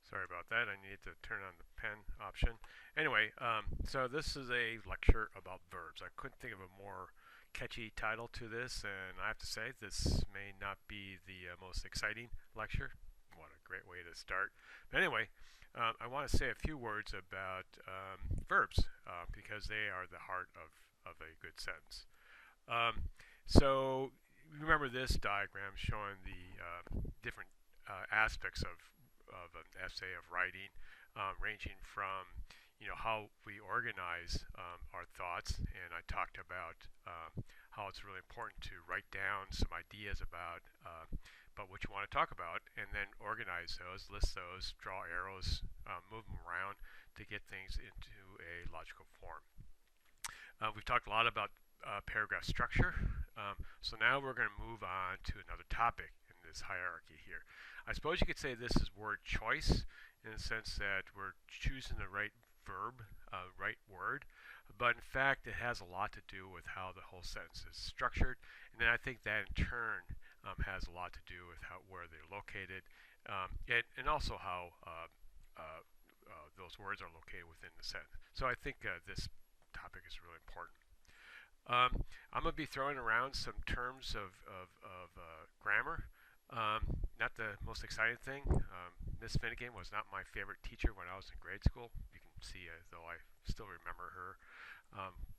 Sorry about that. I need to turn on the pen option. Anyway, so this is a lecture about verbs. I couldn't think of a more catchy title to this, and I have to say this may not be the most exciting lecture. What a great way to start. But anyway, I want to say a few words about verbs because they are the heart of a good sentence. So remember this diagram showing the different aspects of an essay of writing, ranging from how we organize our thoughts, and I talked about how it's really important to write down some ideas about what you want to talk about, and then organize those, list those, draw arrows, move them around to get things into a logical form. We've talked a lot about paragraph structure, so now we're going to move on to another topic in this hierarchy here. I suppose you could say this is word choice in the sense that we're choosing the right verb, right word, but in fact it has a lot to do with how the whole sentence is structured, and then I think that in turn has a lot to do with where they're located, and also how those words are located within the sentence. So I think this topic is really important. I'm going to be throwing around some terms of grammar. Not the most exciting thing. Miss Finnegan was not my favorite teacher when I was in grade school. You can see, though I still remember her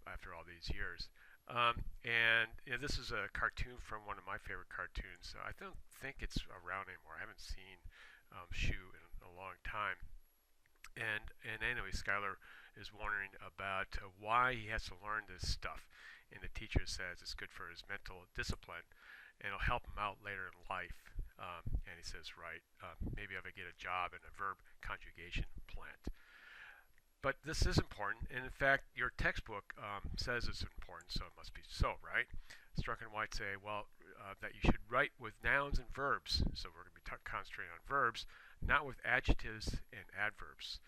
after all these years. And this is a cartoon from one of my favorite cartoons. I don't think it's around anymore. I haven't seen Shoe in a long time. And anyway, Skylar is wondering about why he has to learn this stuff. And the teacher says it's good for his mental discipline, and it'll help him out later in life. And he says, right, maybe if I get a job in a verb conjugation plant. But this is important, and in fact, your textbook says it's important, so it must be so, right? Struck and White say, well, that you should write with nouns and verbs. So we're going to be concentrating on verbs, not with adjectives and adverbs.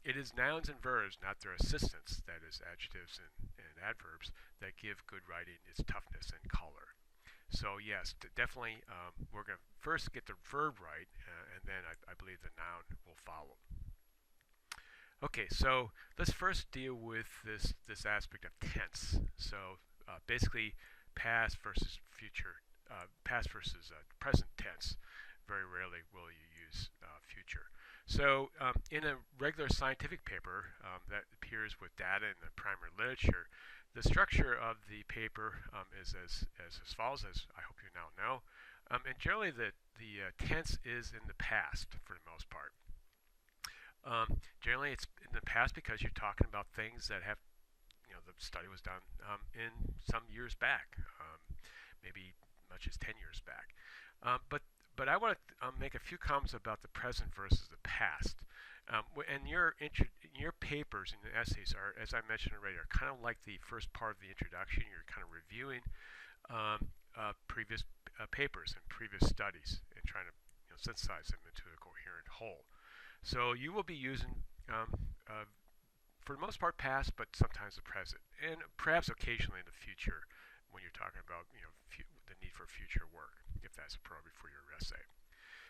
It is nouns and verbs, not their assistants, that is adjectives and adverbs, that give good writing its toughness and color. So yes, definitely we're going to first get the verb right, and then I believe the noun will follow. Okay, so let's first deal with this aspect of tense. So basically past versus future, past versus present tense. Very rarely will you use future. So in a regular scientific paper that appears with data in the primary literature, the structure of the paper is as follows, as I hope you now know. And generally the tense is in the past for the most part. Generally it's in the past because you're talking about things that have, the study was done in some years back, maybe much as 10 years back. But I want to make a few comments about the present versus the past. And your papers and the essays are, as I mentioned already, are kind of like the first part of the introduction. You're kind of reviewing previous papers and previous studies and trying to synthesize them into a coherent whole. So you will be using, for the most part, past, but sometimes the present, and perhaps occasionally in the future when you're talking about the need for future work, if that's appropriate for your essay.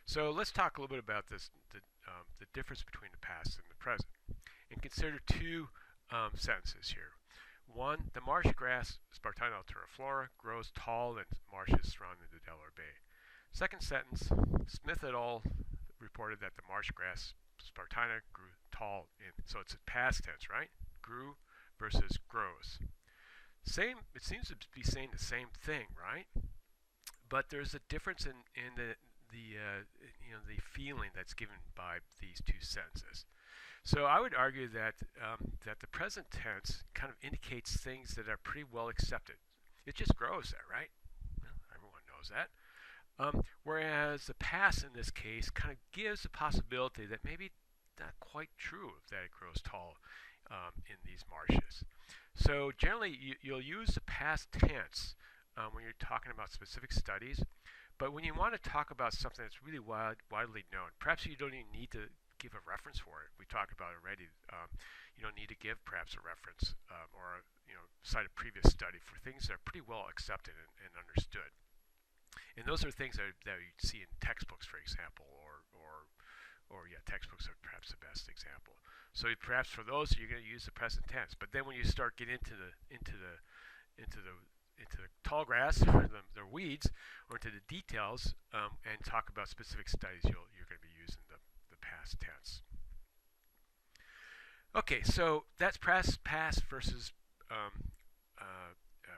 So let's talk a little bit about this, the difference between the past and the present, and consider two sentences here. One, the marsh grass Spartina alteriflora grows tall in marshes surrounding the Delaware Bay. Second sentence, Smith et al. Reported that the marsh grass Spartina grew tall in, so it's a past tense, right? Grew versus grows. Same, it seems to be saying the same thing, right? But there's a difference in the feeling that's given by these two sentences. So I would argue that that the present tense kind of indicates things that are pretty well accepted. It just grows there, right? Well, everyone knows that. Whereas the past in this case kind of gives the possibility that maybe not quite true that it grows tall in these marshes. So generally you'll use the past tense when you're talking about specific studies, but when you want to talk about something that's really widely known, perhaps you don't even need to give a reference for it. We talked about it already. You don't need to give perhaps a reference or cite a previous study for things that are pretty well accepted and understood. And those are things that you see in textbooks, for example, or or yeah, textbooks are perhaps the best example. So perhaps for those you're going to use the present tense. But then when you start getting into the into the tall grass or the weeds or into the details and talk about specific studies, you're going to be using the past tense. Okay, so that's past versus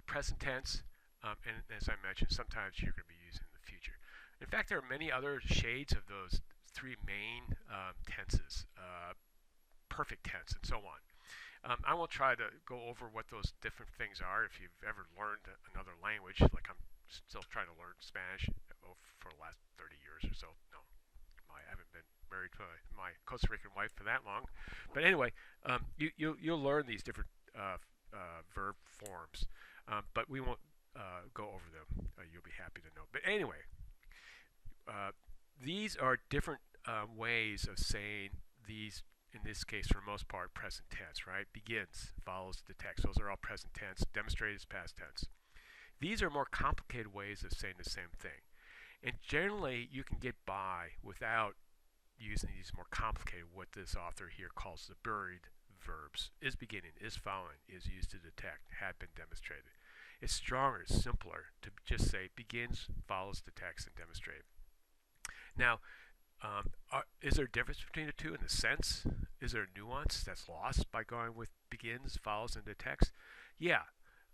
present tense, and as I mentioned, sometimes you're going to be using the future. In fact, there are many other shades of those three main tenses, perfect tense, and so on. I won't try to go over what those different things are. If you've ever learned another language, like I'm still trying to learn Spanish for the last 30 years or so. No, I haven't been married to my Costa Rican wife for that long. But anyway, you'll learn these different verb forms, but we won't go over them. You'll be happy to know. But anyway, these are different ways of saying these. In this case, for the most part, present tense, right? Begins, follows the text. Those are all present tense. Demonstrated is past tense. These are more complicated ways of saying the same thing. And generally, you can get by without using these more complicated, what this author here calls the buried verbs. Is beginning, is following, is used to detect, had been demonstrated. It's stronger, simpler to just say begins, follows the text, and demonstrated. Now, is there a difference between the two in the sense? Is there a nuance that's lost by going with begins, follows, and the text? Yeah,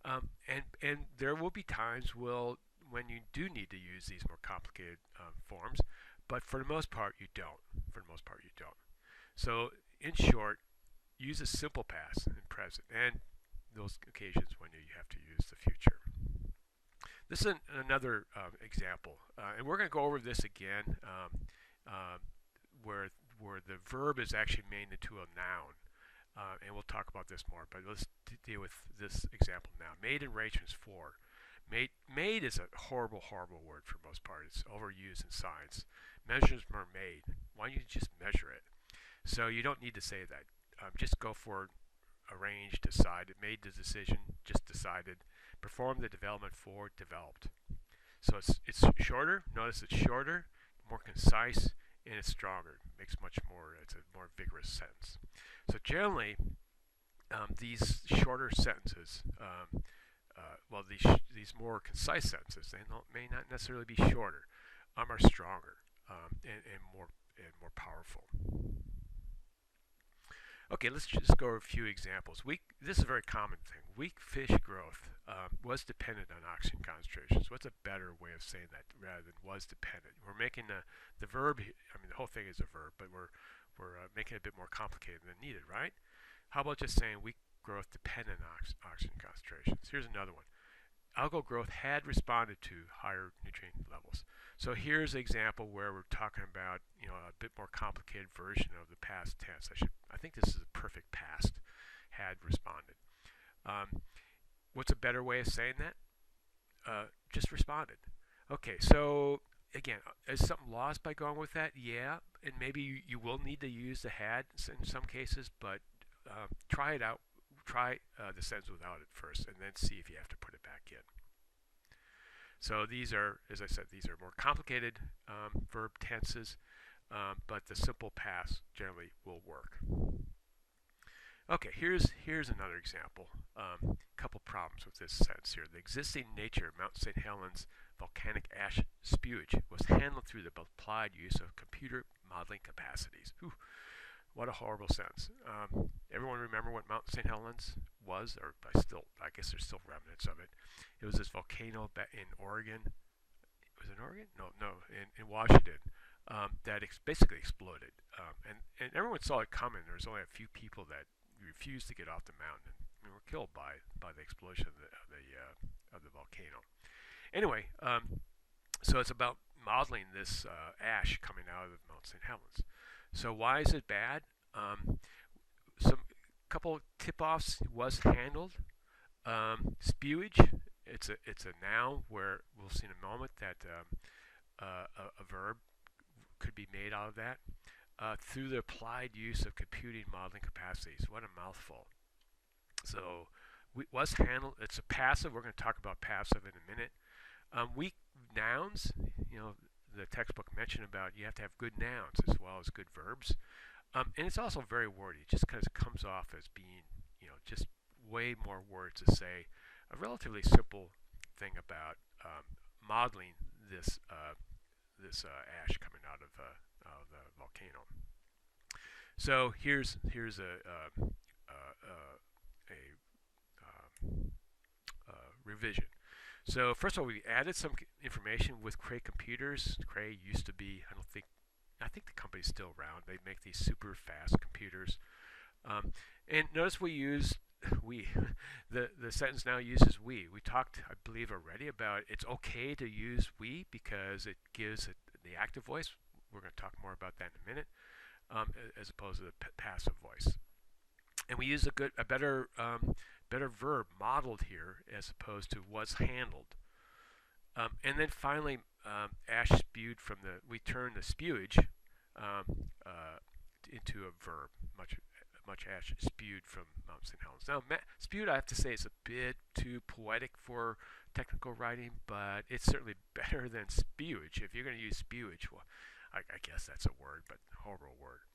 and there will be times when you do need to use these more complicated forms, but for the most part you don't. For the most part you don't. So in short, use a simple past and present, and those occasions when you have to use the future. This is another example, and we're going to go over this again. Where the verb is actually made into a noun, and we'll talk about this more. But let's deal with this example now. Made arrangements for. Made is a horrible word for most part. It's overused in science. Measures are made. Why don't you just measure it? So you don't need to say that. Just go for arranged, decided, made the decision, just decided. Perform the development for, developed. So it's shorter. Notice it's shorter, more concise, and it's stronger. Makes much more. It's a more vigorous sentence. So generally, these shorter sentences, these more concise sentences, they may not necessarily be shorter, are stronger and more powerful. Okay, let's just go over a few examples. This is a very common thing. Weak fish growth was dependent on oxygen concentrations. What's a better way of saying that rather than was dependent? We're making the verb, I mean the whole thing is a verb, but we're making it a bit more complicated than needed, right? How about just saying weak growth dependent on oxygen concentrations? Here's another one. Algal growth had responded to higher nutrient levels. So here's an example where we're talking about a bit more complicated version of the past tense. I think this is a perfect past. Had responded. What's a better way of saying that? Just responded. Okay, so again, is something lost by going with that? Yeah, and maybe you will need to use the had in some cases, but try it out. Try the sentence without it first, and then see if you have to put it back in. So these are, as I said, these are more complicated verb tenses, but the simple past generally will work. Okay, here's another example. Couple problems with this sentence here. The existing nature of Mount St. Helens volcanic ash spewage was handled through the applied use of computer modeling capacities. Whew. What a horrible sentence. Everyone remember what Mount St. Helens was? Or I guess there's still remnants of it. It was this volcano in Oregon. Was it Oregon? No, in Washington. That basically exploded. And everyone saw it coming. There was only a few people that refused to get off the mountain and were killed by the explosion of the volcano. Anyway, so it's about modeling this ash coming out of Mount St. Helens. So why is it bad? Some couple tip-offs was handled. Spewage, it's a noun where we'll see in a moment that a verb could be made out of that. Through the applied use of computing modeling capacities. What a mouthful. So was handled. It's a passive. We're going to talk about passive in a minute. Weak nouns, the textbook mentioned about you have to have good nouns as well as good verbs. And it's also very wordy. It just kind of comes off as being, just way more words to say a relatively simple thing about modeling this ash coming out of the volcano. So here's a revision. So first of all, we added some information with Cray computers. Cray used to be, I think the company's still around. They make these super fast computers. And notice we use we. The sentence now uses we. We talked, I believe, already about it's okay to use we because it gives it the active voice. We're going to talk more about that in a minute, as opposed to the passive voice. And we use a better verb modeled here as opposed to was handled. And then finally, ash spewed from we turned the spewage into a verb. Much ash spewed from Mount St. Helens. Now, spewed, I have to say, is a bit too poetic for technical writing, but it's certainly better than spewage. If you're going to use spewage, well, I guess that's a word, but horrible word.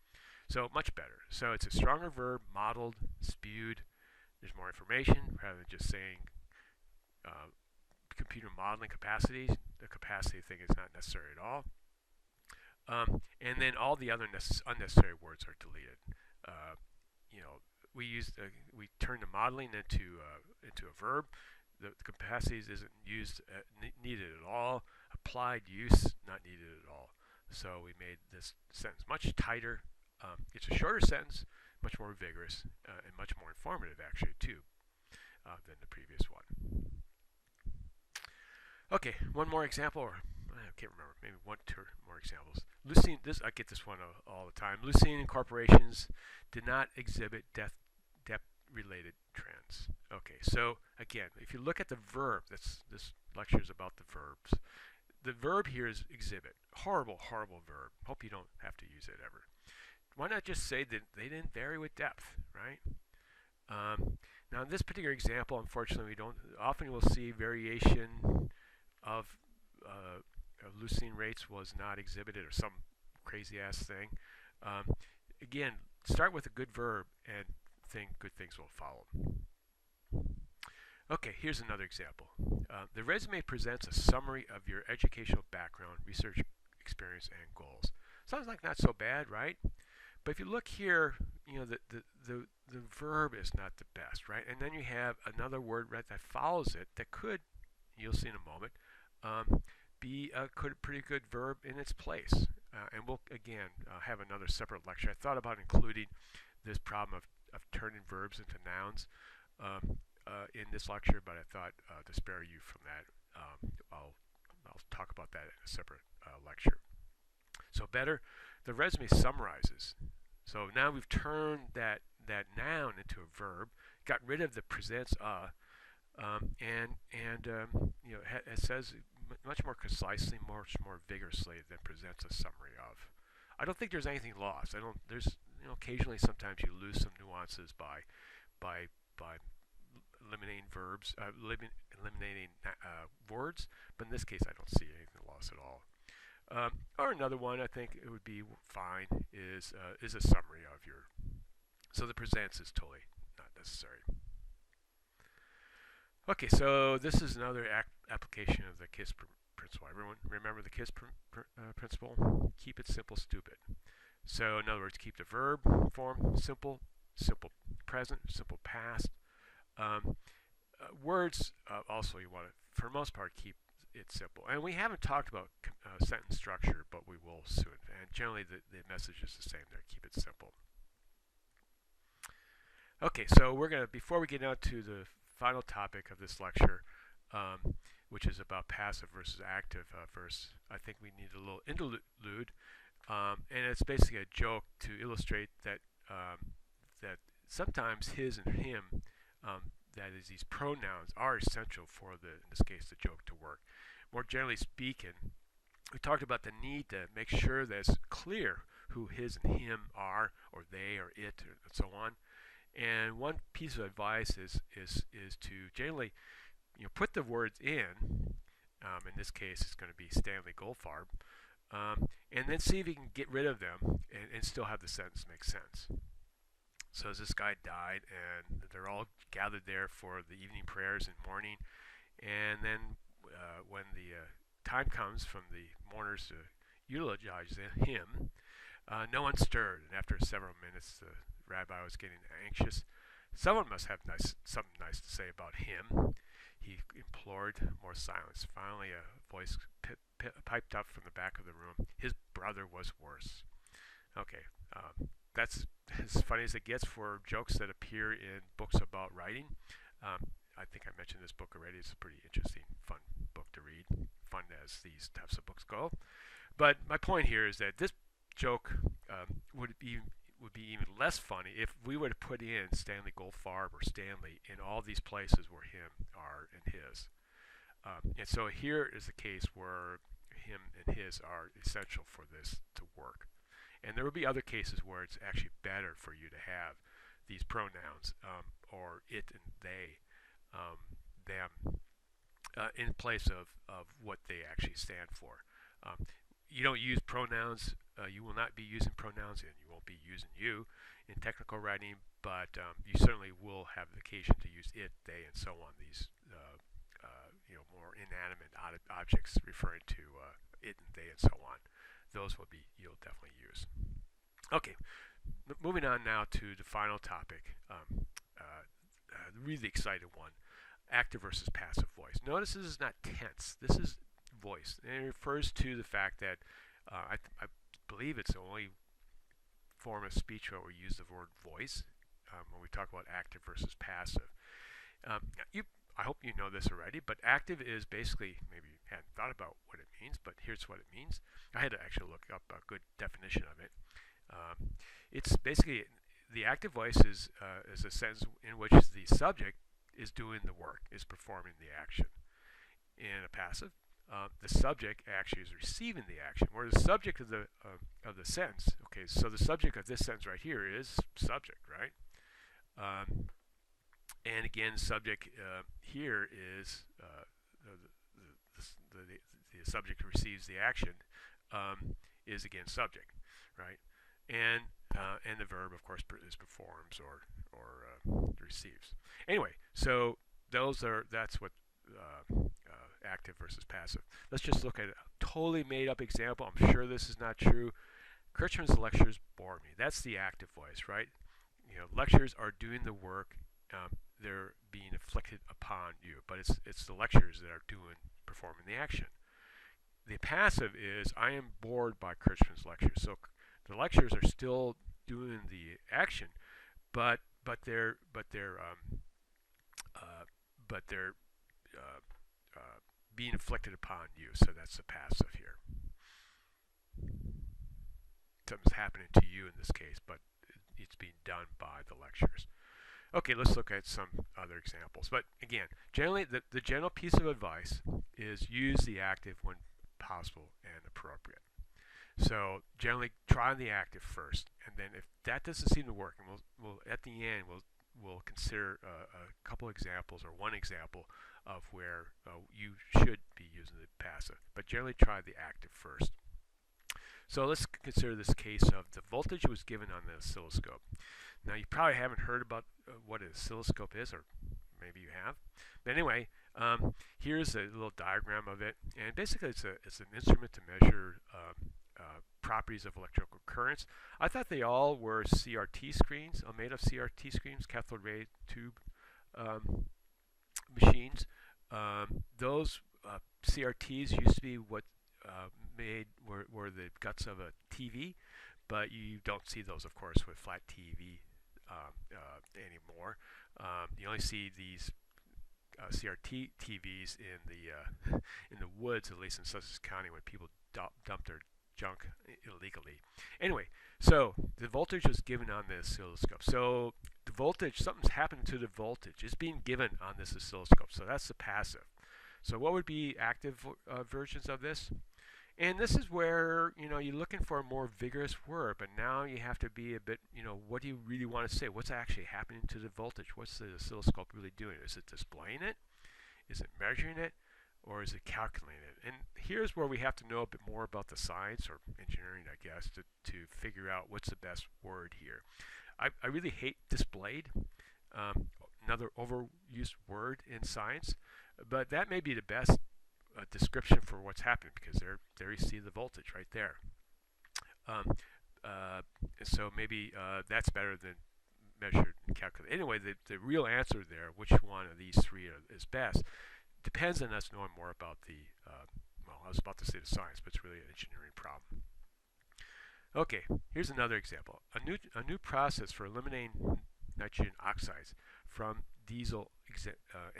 So much better. So it's a stronger verb, modeled, spewed. There's more information rather than just saying computer modeling capacities. The capacity thing is not necessary at all. And then all the other unnecessary words are deleted. We turn the modeling into a verb. The capacities isn't used needed at all. Applied use not needed at all. So we made this sentence much tighter. It's a shorter sentence, much more vigorous, and much more informative actually too than the previous one. Okay, one more example, or I can't remember, maybe one, two more examples. I get this one all the time. Leucine corporations did not exhibit depth-related trends. Okay, so again, if you look at the verb, this lecture is about the verbs. The verb here is exhibit. Horrible, horrible verb. Hope you don't have to use it ever. Why not just say that they didn't vary with depth, right? Now, in this particular example, unfortunately, often we'll see variation of leucine rates was not exhibited or some crazy-ass thing. Again, start with a good verb and think good things will follow. Okay, here's another example. The resume presents a summary of your educational background, research experience, and goals. Sounds like not so bad, right? But if you look here, the verb is not the best, right? And then you have another word right that follows it that could, you'll see in a moment, be a pretty good verb in its place. And we'll, again, have another separate lecture. I thought about including this problem of turning verbs into nouns in this lecture, but I thought to spare you from that, I'll talk about that in a separate lecture. So better, the resume summarizes. So now we've turned that noun into a verb, got rid of the presents it says much more concisely, much more vigorously than presents a summary of. I don't think there's anything lost. There's occasionally sometimes you lose some nuances by eliminating verbs, eliminating words, but in this case I don't see anything lost at all. Or another one I think it would be fine is a summary of your. So the presents is totally not necessary. Okay, so this is another application of the KISS principle. Everyone remember the KISS principle? Keep it simple, stupid. So in other words, keep the verb form simple, simple present, simple past. Words also you want to, for the most part, keep it simple. And we haven't talked about sentence structure, but we will soon. And generally the message is the same there, keep it simple. Okay, so we're going to, before we get out to the final topic of this lecture, which is about passive versus active verse, I think we need a little interlude, and it's basically a joke to illustrate that that sometimes his and him, that is, these pronouns are essential for in this case, the joke to work. More generally speaking, we talked about the need to make sure that it's clear who his and him are, or they, or it, and so on. And one piece of advice is to generally, put the words in this case, it's going to be Stanley Goldfarb, and then see if you can get rid of them and still have the sentence make sense. So as this guy died, and they're all gathered there for the evening prayers and mourning, and then when the time comes from the mourners to eulogize him, no one stirred, and after several minutes the rabbi was getting anxious. Someone must have something nice to say about him. He implored more silence. Finally, a voice piped up from the back of the room. His brother was worse. Okay, that's as funny as it gets for jokes that appear in books about writing. I think I mentioned this book already. It's a pretty interesting, fun book to read. Fun as these types of books go. But my point here is that this joke would be even less funny if we were to put in Stanley Goldfarb or Stanley in all these places where him are and his. And so here is a case where him and his are essential for this to work. And there will be other cases where it's actually better for you to have these pronouns, or it and they, them, in place of what they actually stand for. You don't use pronouns. You will not be using pronouns, and you won't be using you in technical writing, but you certainly will have the occasion to use it, they, and so on. These more inanimate objects referring to it and they and so on. Those you'll definitely use. Okay, moving on now to the final topic, the really exciting one, active versus passive voice. Notice this is not tense. This is voice. And it refers to the fact that I believe it's the only form of speech where we use the word voice when we talk about active versus passive. I hope you know this already, but active is basically, maybe you hadn't thought about what it means, but here's what it means. I had to actually look up a good definition of it. It's basically, the active voice is a sentence in which the subject is doing the work, is performing the action. In a passive, the subject actually is receiving the action, where the subject of the sentence, okay, so the subject of this sentence right here is subject, right? And again, subject here is the subject who receives the action is again subject, right? And the verb, of course, is performs or receives. Anyway, so that's what active versus passive. Let's just look at a totally made-up example. I'm sure this is not true. Kirchman's lectures bore me. That's the active voice, right? Lectures are doing the work. They're being inflicted upon you, but it's the lectures that are performing the action. The passive is, I am bored by Kirchman's lectures. So the lectures are still doing the action, but they're being inflicted upon you. So that's the passive here. Something's happening to you in this case, but it's being done by the lectures. Okay, let's look at some other examples. But again, generally, the general piece of advice is use the active when possible and appropriate. So generally, try the active first, and then if that doesn't seem to work, and we'll at the end we'll consider a couple examples or one example of where you should be using the passive. But generally, try the active first. So let's consider this case of the voltage was given on the oscilloscope. Now you probably haven't heard about what an oscilloscope is, or maybe you have. But anyway, here's a little diagram of it, and basically it's an instrument to measure properties of electrical currents. I thought they all were CRT screens, made of CRT screens, cathode ray tube machines. Those CRTs used to be what were the guts of a TV, but you don't see those, of course, with flat TV anymore. You only see these CRT TVs in the woods, at least in Sussex County, when people dump their junk illegally. Anyway, so the voltage was given on the oscilloscope. So the voltage, something's happened to the voltage. It's being given on this oscilloscope. So that's the passive. So what would be active versions of this? And this is where, you're looking for a more vigorous word, but now you have to be a bit, what do you really want to say? What's actually happening to the voltage? What's the oscilloscope really doing? Is it displaying it? Is it measuring it? or is it calculated? And here's where we have to know a bit more about the science or engineering, I guess, to figure out what's the best word here. I really hate displayed, another overused word in science, but that may be the best description for what's happening, because there you see the voltage right there. Um, so maybe that's better than measured and calculated. Anyway, the real answer there, which one of these three is best, depends on us knowing more about the, well, I was about to say the science, but it's really an engineering problem. Okay, here's another example. A new process for eliminating nitrogen oxides from diesel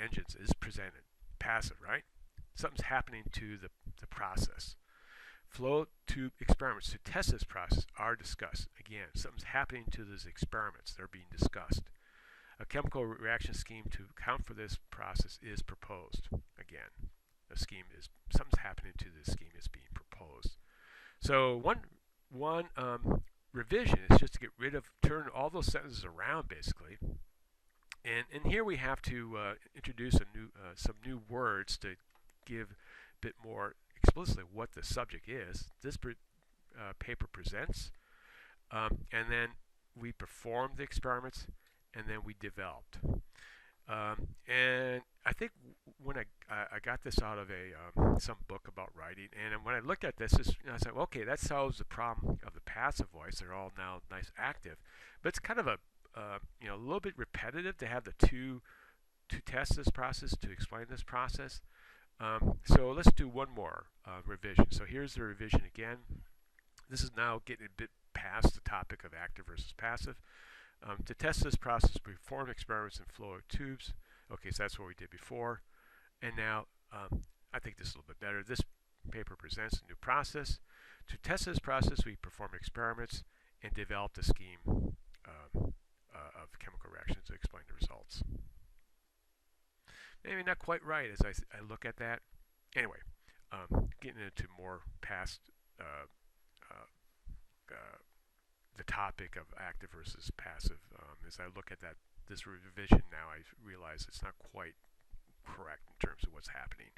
engines is presented. Passive, right? Something's happening to the process. Flow tube experiments to test this process are discussed. Again, something's happening to those experiments. They're being discussed. A chemical reaction scheme to account for this process is proposed. Again, something's happening to this scheme is being proposed. So one revision is just to turn all those sentences around, basically. And here we have to introduce some new words to give a bit more explicitly what the subject is. This paper presents, and then we performed the experiments, and then we developed. And I think when I got this out of some book about writing, and when I looked at this, I said, well, okay, that solves the problem of the passive voice. They're all now nice active, but it's kind of a little bit repetitive to have the to test this process, to explain this process. So let's do one more revision. So here's the revision again. This is now getting a bit past the topic of active versus passive. To test this process, we performed experiments in flow tubes. Okay, so that's what we did before. And now, I think this is a little bit better. This paper presents a new process. To test this process, we performed experiments and developed a scheme of chemical reactions to explain the results. Maybe not quite right as I look at that. Anyway, getting into more past the topic of active versus passive. As I look at this revision now, I realize it's not quite correct in terms of what's happening.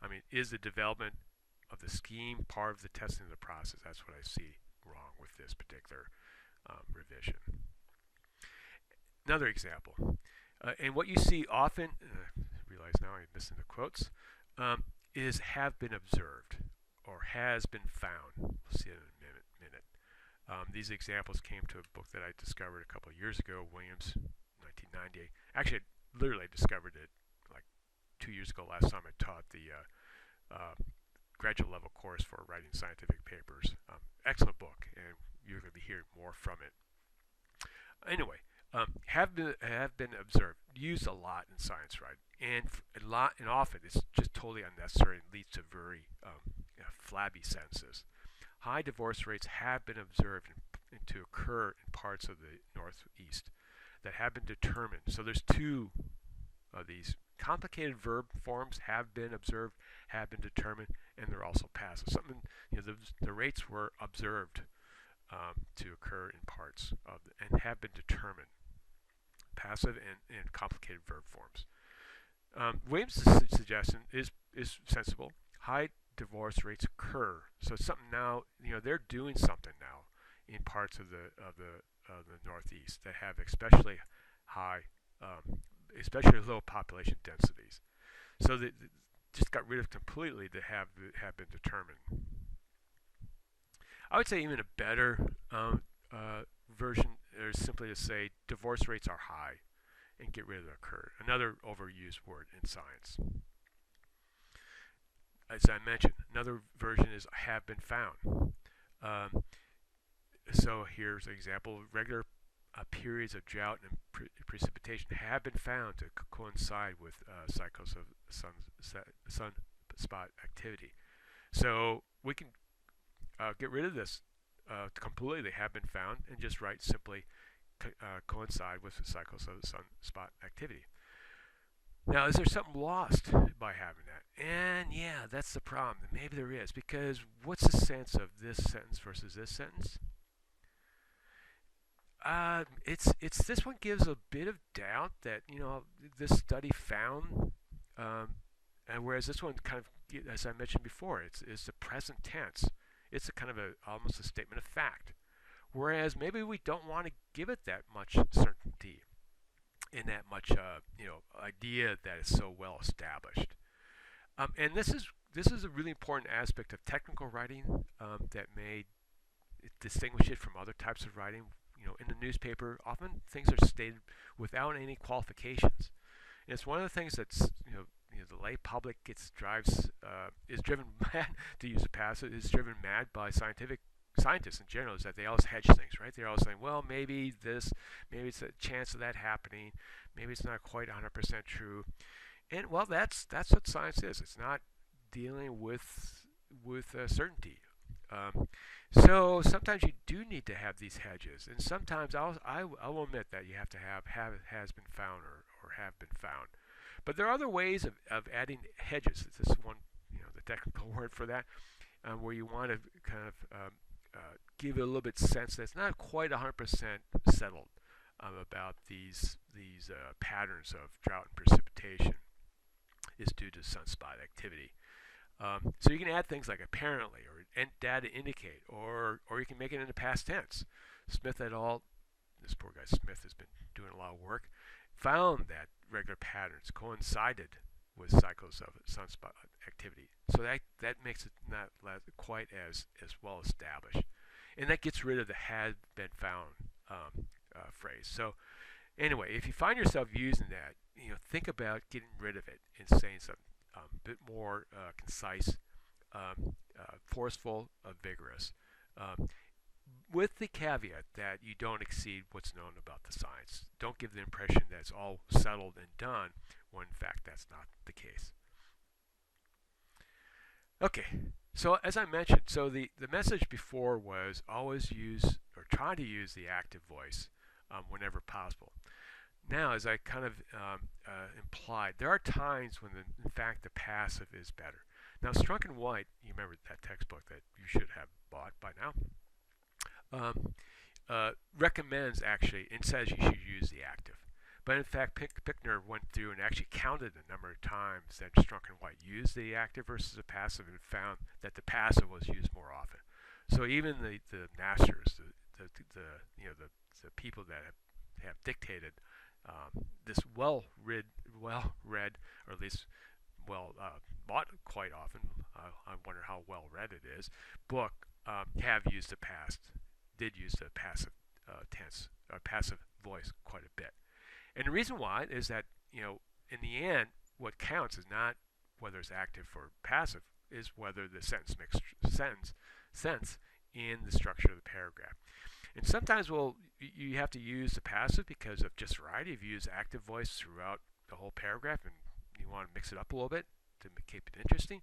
I mean, is the development of the scheme part of the testing of the process? That's what I see wrong with this particular revision. Another example, and what you see often, realize now I'm missing the quotes, is have been observed or has been found. We'll see it in a minute. These examples came to a book that I discovered a couple of years ago, Williams, 1990. Actually, I literally discovered it like 2 years ago, last time I taught the graduate level course for writing scientific papers. Excellent book, and you're going to be hearing more from it. Anyway, have been observed, used a lot in science, right? And often it's just totally unnecessary and leads to very flabby sentences. High divorce rates have been observed and to occur in parts of the Northeast that have been determined. So there's two of these complicated verb forms: have been observed, have been determined, and they're also passive. The rates were observed to occur in parts of and have been determined. Passive and complicated verb forms. Williams' suggestion is sensible. High divorce rates occur, so something now, they're doing something now in parts of the Northeast that have especially high, especially low population densities. So they just got rid of completely the have been determined. I would say even a better version is simply to say divorce rates are high and get rid of the occur. Another overused word in science. As I mentioned, another version is have been found. So here's an example. Regular periods of drought and precipitation have been found to coincide with cycles of sunspot activity. So we can get rid of this completely. They have been found, and just write simply coincide with the cycles of sunspot activity. Now, is there something lost by having that? And yeah, that's the problem. Maybe there is, because what's the sense of this sentence versus this sentence? It's this one gives a bit of doubt that this study found And whereas this one kind of, as I mentioned before, it's the present tense. It's a kind of almost a statement of fact. Whereas maybe we don't want to give it that much certainty and that much idea that it's so well established. And this is a really important aspect of technical writing that may distinguish it from other types of writing. In the newspaper, often things are stated without any qualifications. And it's one of the things that's the lay public is driven mad, to use a passive, is driven mad by scientists in general, is that they always hedge things, right? They're always saying, well, maybe it's a chance of that happening, maybe it's not quite 100% true. And well, that's what science is. It's not dealing with certainty. So sometimes you do need to have these hedges, and sometimes I will admit that you have to have has been found or have been found. But there are other ways of adding hedges. This is one, the technical word for that, where you want to kind of give it a little bit sense that it's not quite 100% settled about these patterns of drought and precipitation is due to sunspot activity. So you can add things like apparently or data indicate, or you can make it into past tense. Smith et al., this poor guy Smith has been doing a lot of work, found that regular patterns coincided with cycles of sunspot activity. So that makes it not quite as well established. And that gets rid of the had been found phrase. So anyway, if you find yourself using that, think about getting rid of it and saying something a bit more concise, forceful, vigorous, with the caveat that you don't exceed what's known about the science. Don't give the impression that it's all settled and done, when in fact that's not the case. Okay, so as I mentioned, so the message before was always use or try to use the active voice whenever possible. Now, as I kind of implied, there are times when, in fact, the passive is better. Now, Strunk and White, you remember that textbook that you should have bought by now, recommends actually and says you should use the active. But in fact, Pickner went through and actually counted the number of times that Strunk and White used the active versus the passive and found that the passive was used more often. So even the masters, the people that have dictated this well-read, or at least bought quite often, I wonder how well-read it is, book, did use the passive tense, passive voice quite a bit. And the reason why is that, in the end, what counts is not whether it's active or passive, is whether the sentence makes sense in the structure of the paragraph. And sometimes you have to use the passive because of just variety. If you use active voice throughout the whole paragraph and you want to mix it up a little bit to keep it interesting.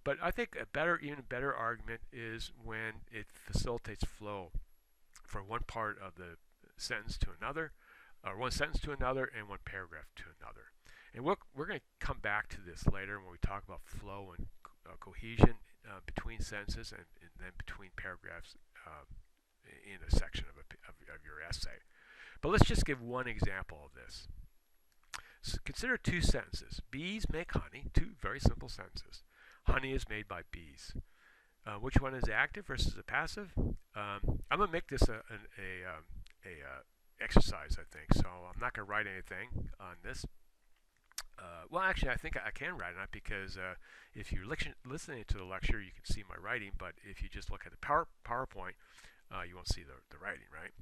But I think even better argument is when it facilitates flow from one part of the sentence to another, or one sentence to another, and one paragraph to another. And we're going to come back to this later when we talk about flow and cohesion between sentences and then between paragraphs in a section of your essay. But let's just give one example of this. So consider two sentences. Bees make honey. Two very simple sentences. Honey is made by bees. Which one is active versus a passive? I'm going to make this a exercise, I think. So I'm not going to write anything on this. Well, actually, I think I can write on it because if you're listening to the lecture, you can see my writing. But if you just look at the PowerPoint, you won't see the writing, right?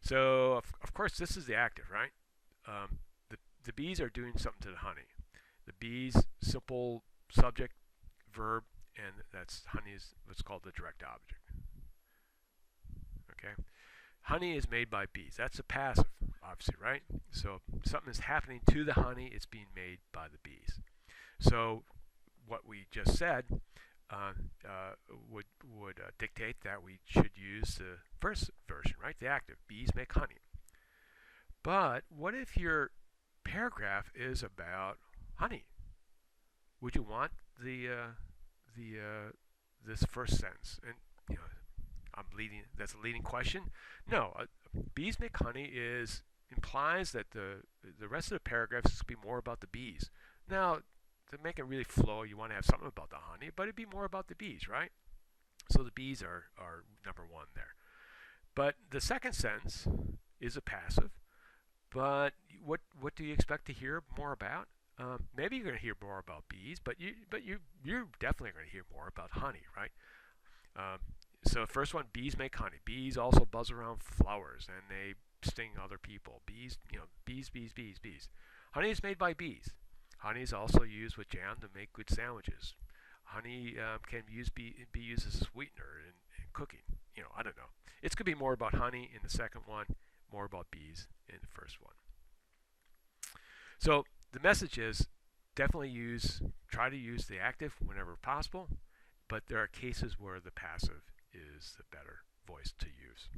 So, of course, this is the active, right? The bees are doing something to the honey. The bees, simple subject, verb, and that's honey is what's called the direct object. Okay? Honey is made by bees. That's a passive, obviously, right? So something is happening to the honey. It's being made by the bees. So what we just said would dictate that we should use the first version, right? The active. Bees make honey. But what if your paragraph is about honey? Would you want this first sentence? And that's a leading question. No, bees make honey implies that the rest of the paragraph is to be more about the bees. Now, to make it really flow, you want to have something about the honey, but it'd be more about the bees, right? So the bees are number one there. But the second sentence is a passive. But what do you expect to hear more about? Maybe you're going to hear more about bees, but you're definitely going to hear more about honey, right? So first one, bees make honey. Bees also buzz around flowers and they sting other people. Bees, bees, bees, bees, bees. Honey is made by bees. Honey is also used with jam to make good sandwiches. Honey can be used as a sweetener in cooking. I don't know. It's going to be more about honey in the second one, more about bees in the first one. So the message is definitely try to use the active whenever possible, but there are cases where the passive is the better voice to use.